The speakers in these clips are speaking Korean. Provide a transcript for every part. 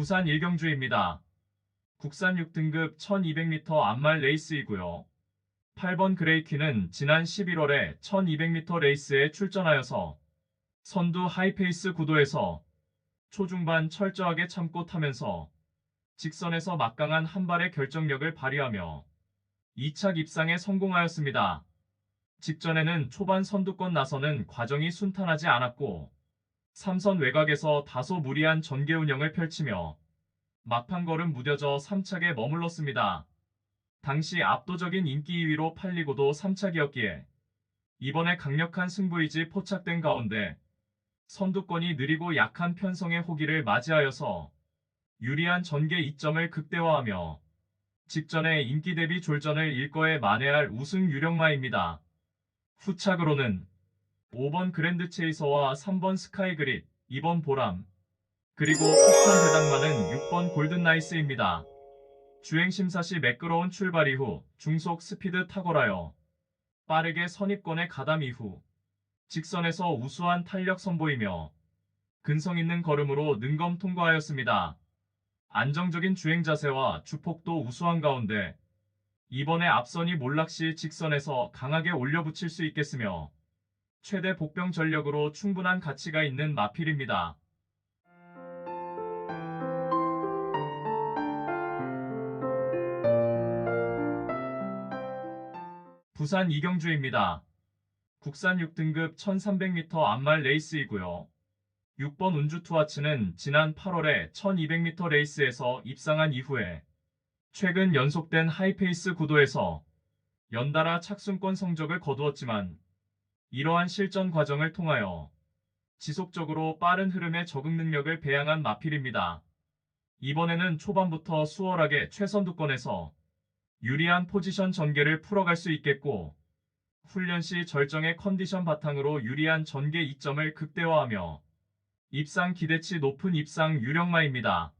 부산 일경주입니다. 국산 6등급 1200m 암말 레이스이고요. 8번 그레이키는 지난 11월에 1200m 레이스에 출전하여서 선두 하이페이스 구도에서 초중반 철저하게 참고 타면서 직선에서 막강한 한 발의 결정력을 발휘하며 2착 입상에 성공하였습니다. 직전에는 초반 선두권 나서는 과정이 순탄하지 않았고 3선 외곽에서 다소 무리한 전개 운영을 펼치며 막판 걸음 무뎌져 3착에 머물렀습니다. 당시 압도적인 인기 2위로 팔리고도 3착이었기에 이번에 강력한 승부의지 포착된 가운데 선두권이 느리고 약한 편성의 호기를 맞이하여서 유리한 전개 이점을 극대화하며 직전에 인기 대비 졸전을 일거에 만회할 우승 유력마입니다. 후착으로는 5번 그랜드 체이서와 3번 스카이 그릿, 2번 보람, 그리고 폭탄 대당마는 6번 골든 나이스입니다. 주행심사 시 매끄러운 출발 이후 중속 스피드 탁월하여 빠르게 선입권에 가담 이후 직선에서 우수한 탄력 선보이며 근성 있는 걸음으로 능검 통과하였습니다. 안정적인 주행 자세와 주폭도 우수한 가운데 이번에 앞선이 몰락시 직선에서 강하게 올려붙일 수 있겠으며 최대 복병 전력으로 충분한 가치가 있는 마필입니다. 부산 이경주입니다. 국산 6등급 1300m 암말 레이스이고요. 6번 운주투아츠는 지난 8월에 1200m 레이스에서 입상한 이후에 최근 연속된 하이페이스 구도에서 연달아 착순권 성적을 거두었지만 이러한 실전 과정을 통하여 지속적으로 빠른 흐름의 적응 능력을 배양한 마필입니다. 이번에는 초반부터 수월하게 최선두권에서 유리한 포지션 전개를 풀어갈 수 있겠고 훈련 시 절정의 컨디션 바탕으로 유리한 전개 이점을 극대화하며 입상 기대치 높은 입상 유력마입니다.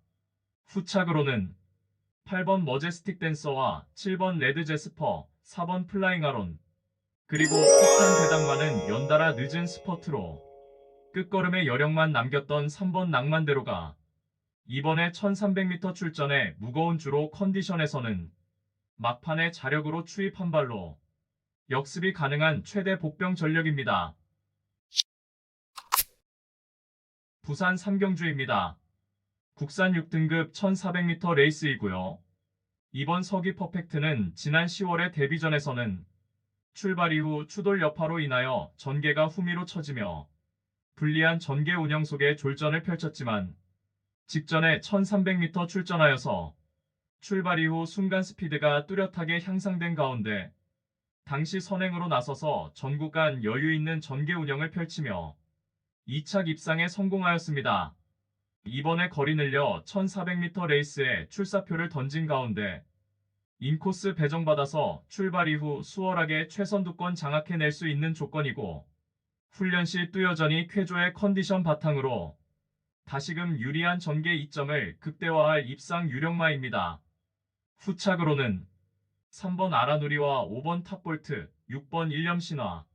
후착으로는 8번 머제스틱 댄서와 7번 레드 제스퍼, 4번 플라잉 아론, 그리고 폭탄 대당마는 연달아 늦은 스퍼트로 끝걸음의 여력만 남겼던 3번 낭만대로가 이번에 1300m 출전에 무거운 주로 컨디션에서는 막판에 자력으로 추입한 발로 역습이 가능한 최대 복병 전력입니다. 부산 삼경주입니다. 국산 6등급 1400m 레이스이고요. 이번 서기 퍼펙트는 지난 10월의 데뷔전에서는 출발 이후 추돌 여파로 인하여 전개가 후미로 처지며 불리한 전개 운영 속에 졸전을 펼쳤지만 직전에 1300m 출전하여서 출발 이후 순간 스피드가 뚜렷하게 향상된 가운데 당시 선행으로 나서서 전구간 여유 있는 전개 운영을 펼치며 2착 입상에 성공하였습니다. 이번에 거리 늘려 1400m 레이스에 출사표를 던진 가운데 인코스 배정받아서 출발 이후 수월하게 최선두권 장악해낼 수 있는 조건이고 훈련 시 뚜여전이 쾌조의 컨디션 바탕으로 다시금 유리한 전개 이점을 극대화할 입상 유력마입니다. 후착으로는 3번 아라누리와 5번 탑볼트, 6번 일념신화,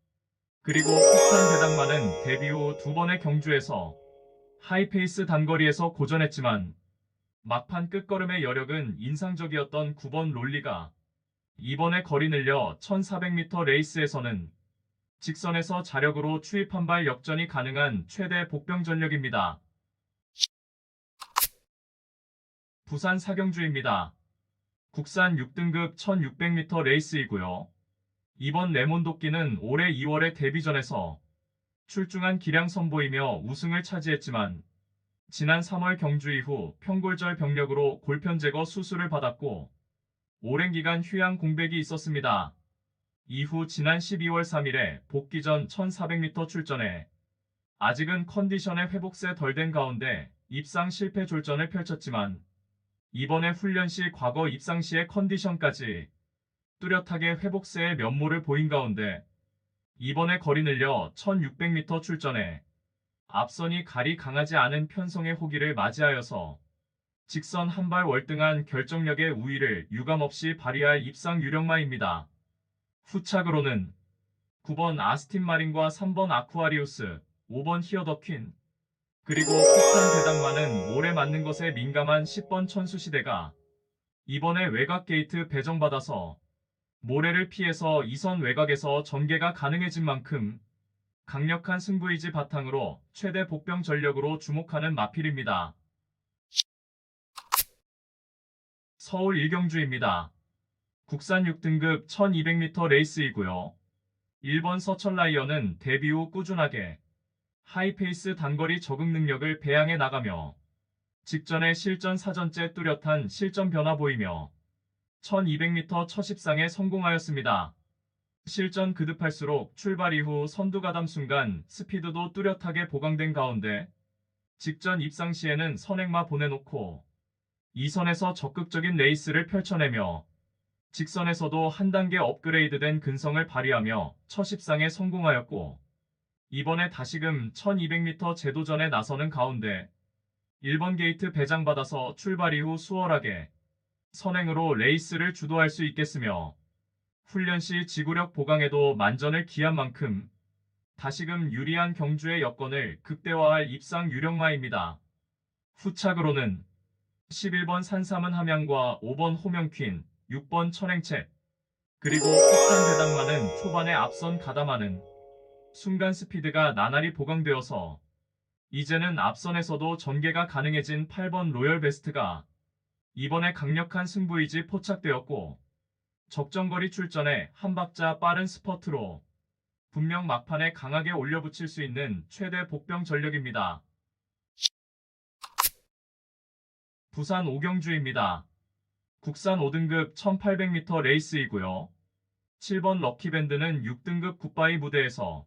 그리고 폭탄 대당마는 데뷔 후 두 번의 경주에서 하이페이스 단거리에서 고전했지만 막판 끝걸음의 여력은 인상적이었던 9번 롤리가 이번에 거리 늘려 1400m 레이스에서는 직선에서 자력으로 추입한 발 역전이 가능한 최대 복병 전력입니다. 부산 사경주입니다. 국산 6등급 1600m 레이스이고요. 이번 레몬도끼는 올해 2월에 데뷔전에서 출중한 기량 선보이며 우승을 차지했지만 지난 3월 경주 이후 평골절 병력으로 골편 제거 수술을 받았고 오랜 기간 휴양 공백이 있었습니다. 이후 지난 12월 3일에 복귀 전 1400m 출전해 아직은 컨디션의 회복세 덜 된 가운데 입상 실패 졸전을 펼쳤지만 이번에 훈련 시 과거 입상 시의 컨디션까지 뚜렷하게 회복세의 면모를 보인 가운데 이번에 거리 늘려 1600m 출전해 앞선이 갈이 강하지 않은 편성의 호기를 맞이하여서 직선 한 발 월등한 결정력의 우위를 유감없이 발휘할 입상 유력마입니다. 후착으로는 9번 아스틴 마린과 3번 아쿠아리우스, 5번 히어 더 퀸, 그리고 폭탄 대당마는 몰에 맞는 것에 민감한 10번 천수시대가 이번에 외곽 게이트 배정받아서 모래를 피해서 2선 외곽에서 전개가 가능해진 만큼 강력한 승부의지 바탕으로 최대 복병 전력으로 주목하는 마필입니다. 서울 일경주입니다. 국산 6등급 1200m 레이스이고요. 1번 서천 라이언은 데뷔 후 꾸준하게 하이페이스 단거리 적응 능력을 배양해 나가며 직전에 실전 사전째 뚜렷한 실전 변화 보이며 1200m 첫 입상에 성공하였습니다. 실전 그득할수록 출발 이후 선두 가담 순간 스피드도 뚜렷하게 보강된 가운데 직전 입상 시에는 선행마 보내놓고 2선에서 적극적인 레이스를 펼쳐내며 직선에서도 한 단계 업그레이드된 근성을 발휘하며 첫 입상에 성공하였고 이번에 다시금 1200m 재도전에 나서는 가운데 1번 게이트 배장받아서 출발 이후 수월하게 선행으로 레이스를 주도할 수 있겠으며 훈련 시 지구력 보강에도 만전을 기한 만큼 다시금 유리한 경주의 여건을 극대화할 입상 유력마입니다. 후착으로는 11번 산삼은 함양과 5번 호명퀸, 6번 천행책, 그리고 폭탄 대당마는 초반에 앞선 가담하는 순간 스피드가 나날이 보강되어서 이제는 앞선에서도 전개가 가능해진 8번 로열 베스트가 이번에 강력한 승부의지 포착되었고 적정거리 출전에 한 박자 빠른 스퍼트로 분명 막판에 강하게 올려붙일 수 있는 최대 복병 전력입니다. 부산 오경주입니다. 국산 5등급 1800m 레이스이고요. 7번 럭키밴드는 6등급 굿바이 무대에서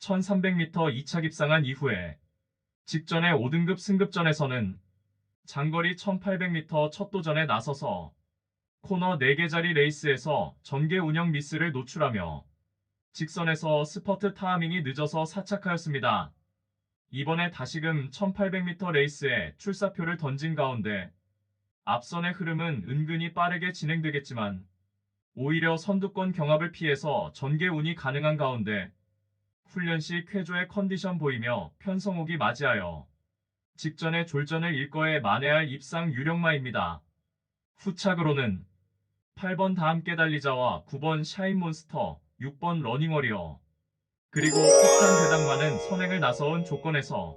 1300m 2차 입상한 이후에 직전에 5등급 승급전에서는 장거리 1800m 첫 도전에 나서서 코너 4개짜리 레이스에서 전개 운영 미스를 노출하며 직선에서 스퍼트 타이밍이 늦어서 사착하였습니다. 이번에 다시금 1800m 레이스에 출사표를 던진 가운데 앞선의 흐름은 은근히 빠르게 진행되겠지만 오히려 선두권 경합을 피해서 전개 운이 가능한 가운데 훈련 시 쾌조의 컨디션 보이며 편성옥이 맞이하여 직전에 졸전을 일거에 만회할 입상 유력마입니다. 후착으로는 8번 다함께 달리자와 9번 샤인몬스터, 6번 러닝워리어, 그리고 폭탄 대당마는 선행을 나서온 조건에서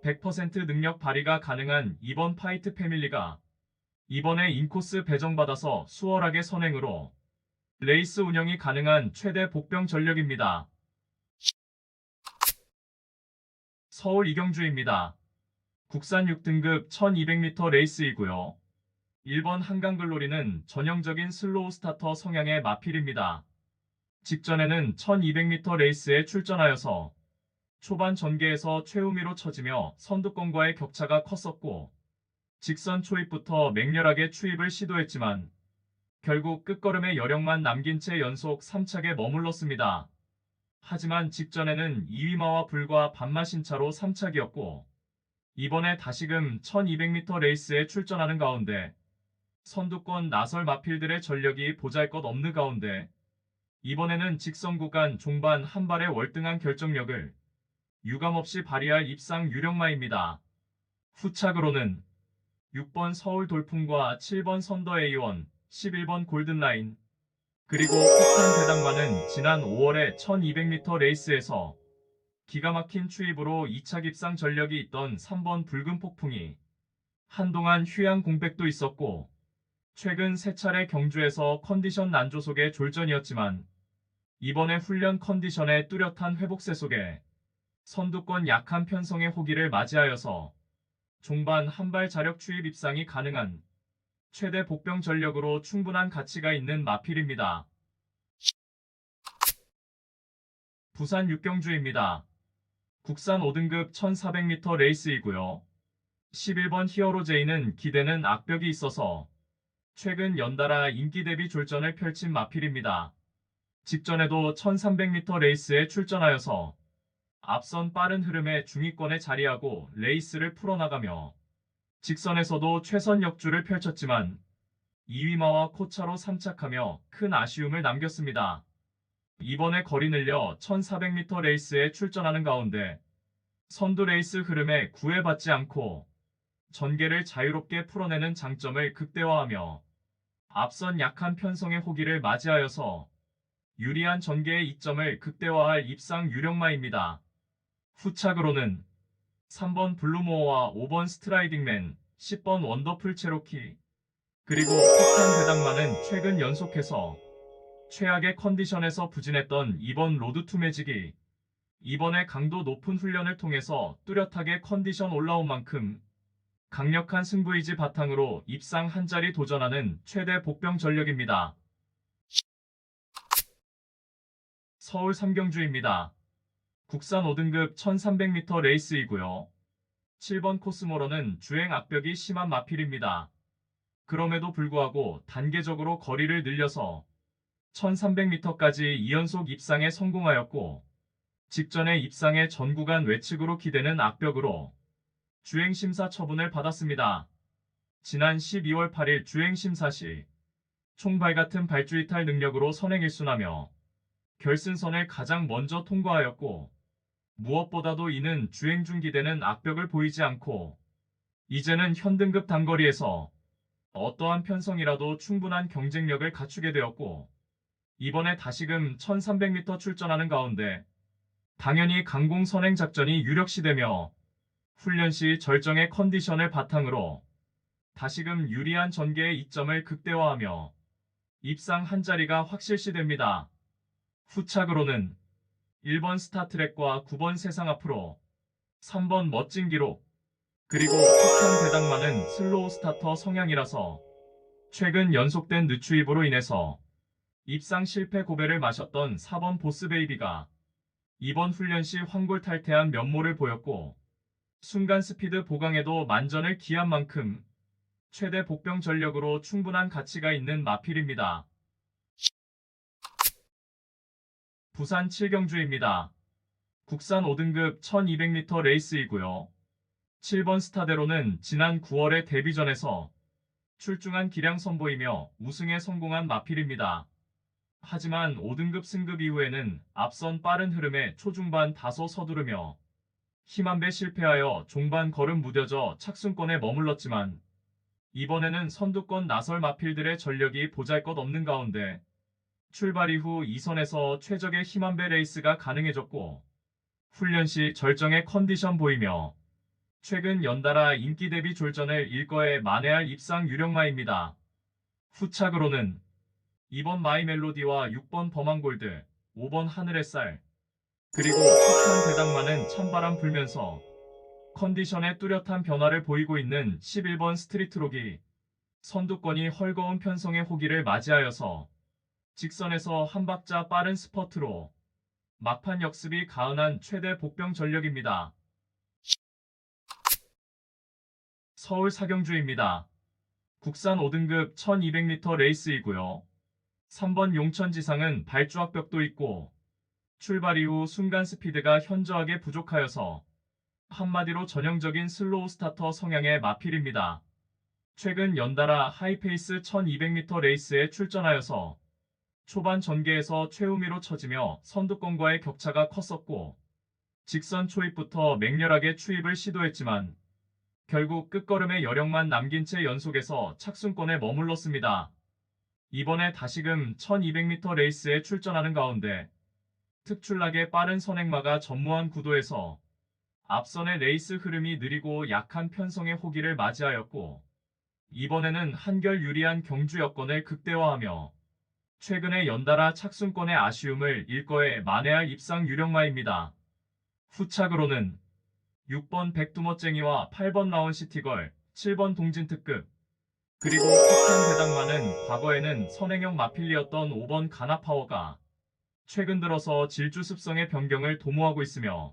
100% 능력 발휘가 가능한 2번 파이트 패밀리가 이번에 인코스 배정받아서 수월하게 선행으로 레이스 운영이 가능한 최대 복병 전력입니다. 서울 이경주입니다. 국산 6등급 1200m 레이스이고요. 1번 한강글로리는 전형적인 슬로우 스타터 성향의 마필입니다. 직전에는 1200m 레이스에 출전하여서 초반 전개에서 최우미로 처지며 선두권과의 격차가 컸었고 직선 초입부터 맹렬하게 추입을 시도했지만 결국 끝걸음의 여력만 남긴 채 연속 3착에 머물렀습니다. 하지만 직전에는 2위마와 불과 반마신 차로 3착이었고 이번에 다시금 1200m 레이스에 출전하는 가운데 선두권 나설 마필들의 전력이 보잘것없는 가운데 이번에는 직선 구간 종반 한 발의 월등한 결정력을 유감없이 발휘할 입상 유력마입니다. 후착으로는 6번 서울 돌풍과 7번 선더 A1, 11번 골든라인, 그리고 폭탄 대당마는 지난 5월에 1200m 레이스에서 기가 막힌 추입으로 2차 입상 전력이 있던 3번 붉은 폭풍이 한동안 휴양 공백도 있었고 최근 3차례 경주에서 컨디션 난조 속의 졸전이었지만 이번에 훈련 컨디션의 뚜렷한 회복세 속에 선두권 약한 편성의 호기를 맞이하여서 종반 한 발 자력 추입 입상이 가능한 최대 복병 전력으로 충분한 가치가 있는 마필입니다. 부산 육경주입니다. 국산 5등급 1400m 레이스이고요. 11번 히어로제이는 기대는 악벽이 있어서 최근 연달아 인기 대비 졸전을 펼친 마필입니다. 직전에도 1300m 레이스에 출전하여서 앞선 빠른 흐름의 중위권에 자리하고 레이스를 풀어나가며 직선에서도 최선 역주를 펼쳤지만 2위마와 코차로 3착하며 큰 아쉬움을 남겼습니다. 이번에 거리 늘려 1400m 레이스에 출전하는 가운데 선두 레이스 흐름에 구애받지 않고 전개를 자유롭게 풀어내는 장점을 극대화하며 앞선 약한 편성의 호기를 맞이하여서 유리한 전개의 이점을 극대화할 입상 유력마입니다. 후착으로는 3번 블루모어와 5번 스트라이딩맨, 10번 원더풀 체로키, 그리고 폭탄 배당만은 최근 연속해서 최악의 컨디션에서 부진했던 2번 로드 투 매직이 이번에 강도 높은 훈련을 통해서 뚜렷하게 컨디션 올라온 만큼 강력한 승부의지 바탕으로 입상 한 자리 도전하는 최대 복병 전력입니다. 서울 삼경주입니다. 국산 5등급 1300m 레이스이고요. 7번 코스모로는 주행 악벽이 심한 마필입니다. 그럼에도 불구하고 단계적으로 거리를 늘려서 1300m까지 2연속 입상에 성공하였고 직전에 입상의 전 구간 외측으로 기대는 악벽으로 주행심사 처분을 받았습니다. 지난 12월 8일 주행심사 시 총발 같은 발주 이탈 능력으로 선행 1순하며 결승선을 가장 먼저 통과하였고 무엇보다도 이는 주행 중 기대는 악벽을 보이지 않고 이제는 현등급 단거리에서 어떠한 편성이라도 충분한 경쟁력을 갖추게 되었고 이번에 다시금 1300m 출전하는 가운데 당연히 강공 선행 작전이 유력시되며 훈련 시 절정의 컨디션을 바탕으로 다시금 유리한 전개의 이점을 극대화하며 입상 한 자리가 확실시됩니다. 후착으로는 1번 스타트랙과 9번 세상 앞으로 3번 멋진 기록 그리고 폭탄 배당만은 슬로우 스타터 성향이라서 최근 연속된 늦추입으로 인해서 입상 실패 고배를 마셨던 4번 보스베이비가 이번 훈련 시 황골탈퇴한 면모를 보였고 순간 스피드 보강에도 만전을 기한 만큼 최대 복병 전력으로 충분한 가치가 있는 마필입니다. 부산 7경주입니다. 국산 5등급 1200m 레이스이고요. 7번 스타대로는 지난 9월의 데뷔전에서 출중한 기량 선보이며 우승에 성공한 마필입니다. 하지만 5등급 승급 이후에는 앞선 빠른 흐름에 초중반 다소 서두르며 힘한배 실패하여 종반 걸음 무뎌져 착순권에 머물렀지만 이번에는 선두권 나설 마필들의 전력이 보잘것없는 가운데 출발 이후 2선에서 최적의 힘한배 레이스가 가능해졌고 훈련 시 절정의 컨디션 보이며 최근 연달아 인기 대비 졸전을 일거에 만회할 입상 유력마입니다. 후착으로는 2번 마이 멜로디와 6번 범한골드, 5번 하늘의 쌀, 그리고 폭탄 배당만은 찬바람 불면서 컨디션에 뚜렷한 변화를 보이고 있는 11번 스트리트록이 선두권이 헐거운 편성의 호기를 맞이하여서 직선에서 한 박자 빠른 스퍼트로 막판 역습이 가은한 최대 복병 전력입니다. 서울 사경주입니다. 국산 5등급 1200m 레이스이고요. 3번 용천지상은 발주 악벽도 있고 출발 이후 순간 스피드가 현저하게 부족하여서 한마디로 전형적인 슬로우 스타터 성향의 마필입니다. 최근 연달아 하이페이스 1200m 레이스에 출전하여서 초반 전개에서 최우미로 처지며 선두권과의 격차가 컸었고 직선 초입부터 맹렬하게 추입을 시도했지만 결국 끝걸음에 여력만 남긴 채 연속해서 착순권에 머물렀습니다. 이번에 다시금 1200m 레이스에 출전하는 가운데 특출나게 빠른 선행마가 전무한 구도에서 앞선의 레이스 흐름이 느리고 약한 편성의 호기를 맞이하였고 이번에는 한결 유리한 경주 여건을 극대화하며 최근에 연달아 착순권의 아쉬움을 일거에 만회할 입상 유력마입니다. 후착으로는 6번 백두머쟁이와 8번 라운시티걸, 7번 동진특급, 그리고 폭탄 배당만은 과거에는 선행형 마필리였던 5번 가나파워가 최근 들어서 질주 습성의 변경을 도모하고 있으며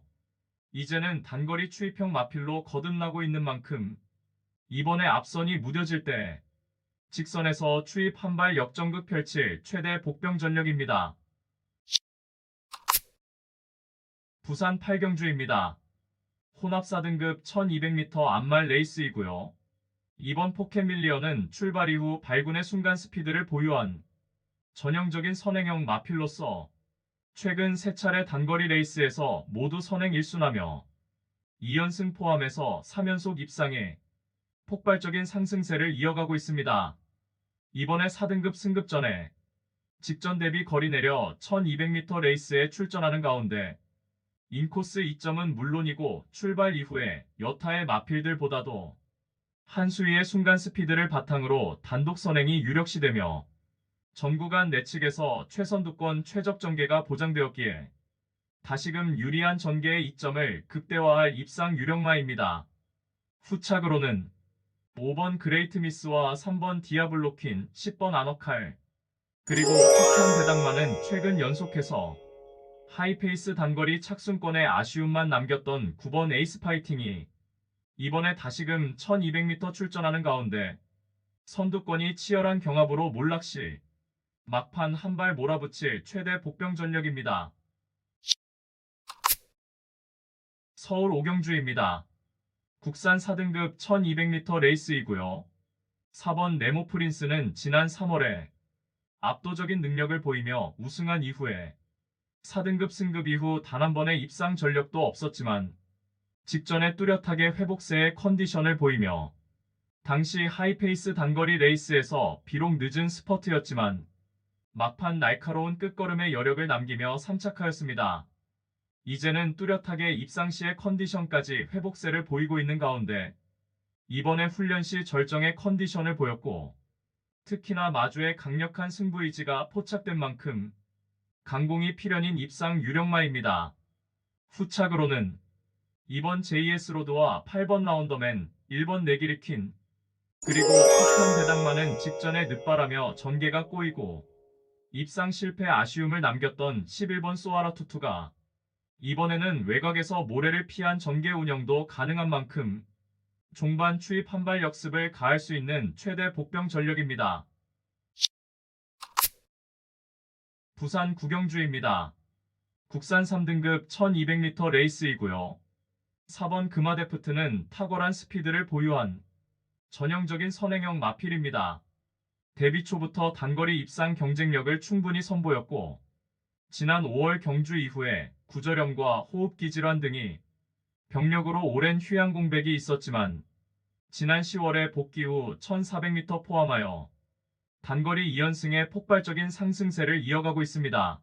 이제는 단거리 추입형 마필로 거듭나고 있는 만큼 이번에 앞선이 무뎌질 때 직선에서 추입 한 발 역전극 펼칠 최대 복병 전력입니다. 부산 8경주입니다. 혼합 4등급 1200m 암말 레이스이고요. 이번 포켓밀리언은 출발 이후 발군의 순간 스피드를 보유한 전형적인 선행형 마필로서 최근 세 차례 단거리 레이스에서 모두 선행 1순하며 2연승 포함해서 3연속 입상해 폭발적인 상승세를 이어가고 있습니다. 이번에 4등급 승급전에 직전 대비 거리 내려 1200m 레이스에 출전하는 가운데 인코스 2점은 물론이고 출발 이후에 여타의 마필들보다도 한 수위의 순간 스피드를 바탕으로 단독 선행이 유력시되며 전 구간 내측에서 최선두권 최적 전개가 보장되었기에 다시금 유리한 전개의 이점을 극대화할 입상 유력마입니다. 후착으로는 5번 그레이트 미스와 3번 디아블로퀸, 10번 아너칼, 그리고 폭탄 대당만은 최근 연속해서 하이페이스 단거리 착순권에 아쉬움만 남겼던 9번 에이스 파이팅이 이번에 다시금 1200m 출전하는 가운데 선두권이 치열한 경합으로 몰락시 막판 한 발 몰아붙일 최대 복병 전력입니다. 서울 오경주입니다. 국산 4등급 1200m 레이스이고요. 4번 네모 프린스는 지난 3월에 압도적인 능력을 보이며 우승한 이후에 4등급 승급 이후 단 한 번의 입상 전력도 없었지만 직전에 뚜렷하게 회복세의 컨디션을 보이며 당시 하이페이스 단거리 레이스에서 비록 늦은 스퍼트였지만 막판 날카로운 끝걸음의 여력을 남기며 3착하였습니다. 이제는 뚜렷하게 입상 시의 컨디션까지 회복세를 보이고 있는 가운데 이번에 훈련 시 절정의 컨디션을 보였고 특히나 마주의 강력한 승부 의지가 포착된 만큼 강공이 필연인 입상 유력마입니다. 후착으로는 2번 JS 로드와 8번 라운더맨, 1번 네기리퀸, 그리고 폭탄 대당만은 직전에 늦바라며 전개가 꼬이고 입상 실패 아쉬움을 남겼던 11번 소아라 투투가 이번에는 외곽에서 모래를 피한 전개 운영도 가능한 만큼 종반 추입 한발 역습을 가할 수 있는 최대 복병 전력입니다. 부산 구경주입니다. 국산 3등급 1200m 레이스이고요. 4번 금화데프트는 탁월한 스피드를 보유한 전형적인 선행형 마필입니다. 데뷔 초부터 단거리 입상 경쟁력을 충분히 선보였고 지난 5월 경주 이후에 구저염과 호흡기 질환 등이 병력으로 오랜 휴양 공백이 있었지만 지난 10월에 복귀 후 1400m 포함하여 단거리 2연승의 폭발적인 상승세를 이어가고 있습니다.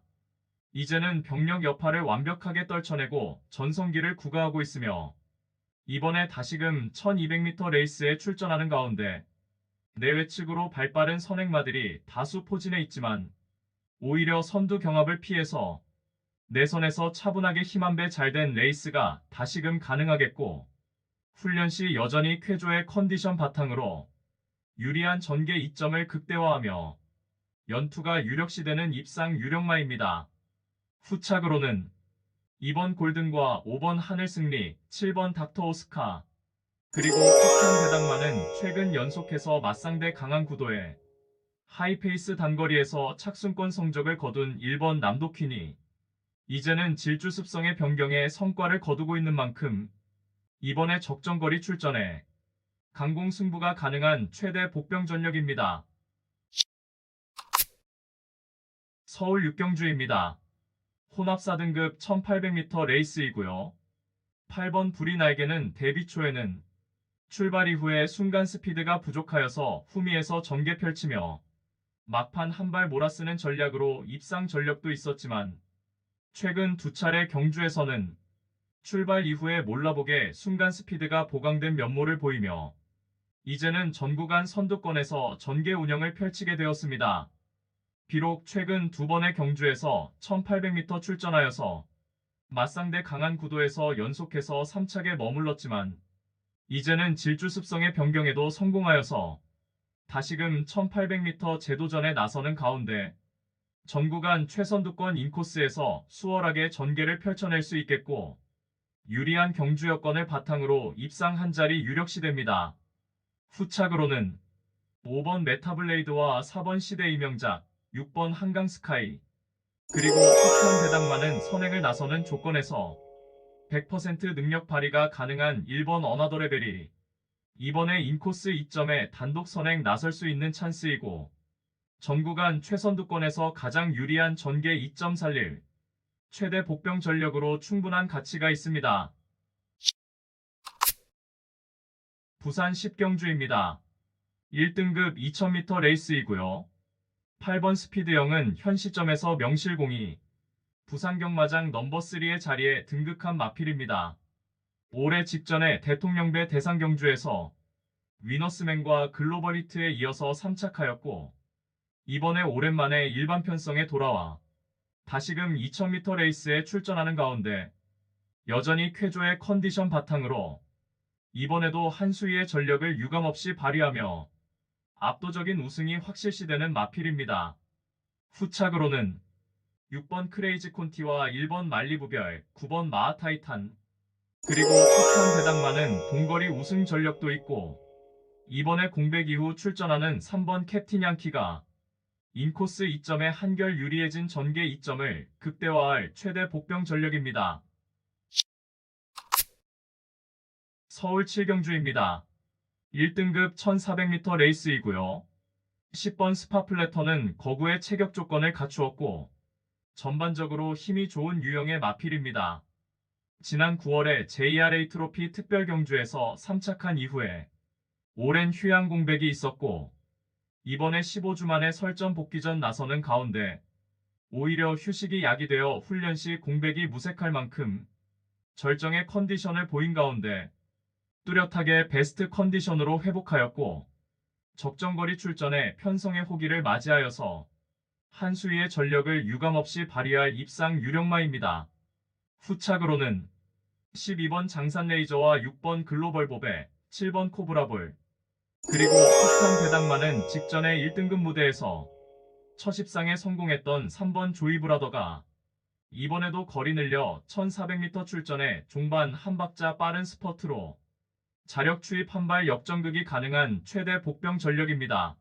이제는 병력 여파를 완벽하게 떨쳐내고 전성기를 구가하고 있으며 이번에 다시금 1200m 레이스에 출전하는 가운데 내외측으로 발빠른 선행마들이 다수 포진해 있지만 오히려 선두 경합을 피해서 내선에서 차분하게 힘 한 배 잘된 레이스가 다시금 가능하겠고 훈련 시 여전히 쾌조의 컨디션 바탕으로 유리한 전개 이점을 극대화하며 연투가 유력시되는 입상 유력마입니다. 후착으로는 2번 골든과 5번 하늘승리, 7번 닥터 오스카, 그리고 폭탄 대당만은 최근 연속해서 맞상대 강한 구도에 하이페이스 단거리에서 착순권 성적을 거둔 1번 남도퀸이 이제는 질주 습성의 변경에 성과를 거두고 있는 만큼 이번에 적정거리 출전에 강공 승부가 가능한 최대 복병 전력입니다. 서울 육경주입니다. 혼합 4등급 1800m 레이스이고요. 8번 불이 날개는 데뷔 초에는 출발 이후에 순간 스피드가 부족하여서 후미에서 전개 펼치며 막판 한 발 몰아쓰는 전략으로 입상 전력도 있었지만 최근 두 차례 경주에서는 출발 이후에 몰라보게 순간 스피드가 보강된 면모를 보이며 이제는 전 구간 선두권에서 전개 운영을 펼치게 되었습니다. 비록 최근 두 번의 경주에서 1800m 출전하여서 맞상대 강한 구도에서 연속해서 3착에 머물렀지만 이제는 질주 습성의 변경에도 성공하여서 다시금 1800m 제도전에 나서는 가운데 전 구간 최선두권 인코스에서 수월하게 전개를 펼쳐낼 수 있겠고 유리한 경주 여건을 바탕으로 입상 한 자리 유력시됩니다. 후착으로는 5번 메타블레이드와 4번 시대의 명작, 6번 한강스카이, 그리고 폭탄 대당만은 선행을 나서는 조건에서 100% 능력 발휘가 가능한 1번 어나더레벨이 이번에 인코스 2점에 단독 선행 나설 수 있는 찬스이고 전 구간 최선두권에서 가장 유리한 전개 2점 살릴 최대 복병 전력으로 충분한 가치가 있습니다. 부산 10경주입니다. 1등급 2000m 레이스이고요. 8번 스피드영은 현 시점에서 명실공히 부산 경마장 넘버3의 자리에 등극한 마필입니다. 올해 직전에 대통령배 대상경주에서 위너스맨과 글로벌 히트에 이어서 3착하였고 이번에 오랜만에 일반 편성에 돌아와 다시금 2000m 레이스에 출전하는 가운데 여전히 쾌조의 컨디션 바탕으로 이번에도 한수위의 전력을 유감없이 발휘하며 압도적인 우승이 확실시되는 마필입니다. 후착으로는 6번 크레이지 콘티와 1번 말리부별, 9번 마하타이탄, 그리고 폭탄 배당마는 동거리 우승 전력도 있고 이번에 공백 이후 출전하는 3번 캡틴 양키가 인코스 2점에 한결 유리해진 전개 2점을 극대화할 최대 복병 전력입니다. 서울 7경주입니다. 1등급 1400m 레이스이고요. 10번 스파플래터는 거구의 체격 조건을 갖추었고 전반적으로 힘이 좋은 유형의 마필입니다. 지난 9월에 JRA 트로피 특별 경주에서 3착한 이후에 오랜 휴양 공백이 있었고 이번에 15주 만에 설전 복귀전 나서는 가운데 오히려 휴식이 약이 되어 훈련 시 공백이 무색할 만큼 절정의 컨디션을 보인 가운데 뚜렷하게 베스트 컨디션으로 회복하였고 적정거리 출전에 편성의 호기를 맞이하여서 한수위의 전력을 유감없이 발휘할 입상 유력마입니다. 후착으로는 12번 장산레이저와 6번 글로벌 보배, 7번 코브라볼, 그리고 폭탄 배당마는 직전에 1등급 무대에서 첫입상에 성공했던 3번 조이브라더가 이번에도 거리 늘려 1400m 출전에 종반 한 박자 빠른 스퍼트로 자력 추입 한 발 역전극이 가능한 최대 복병 전력입니다.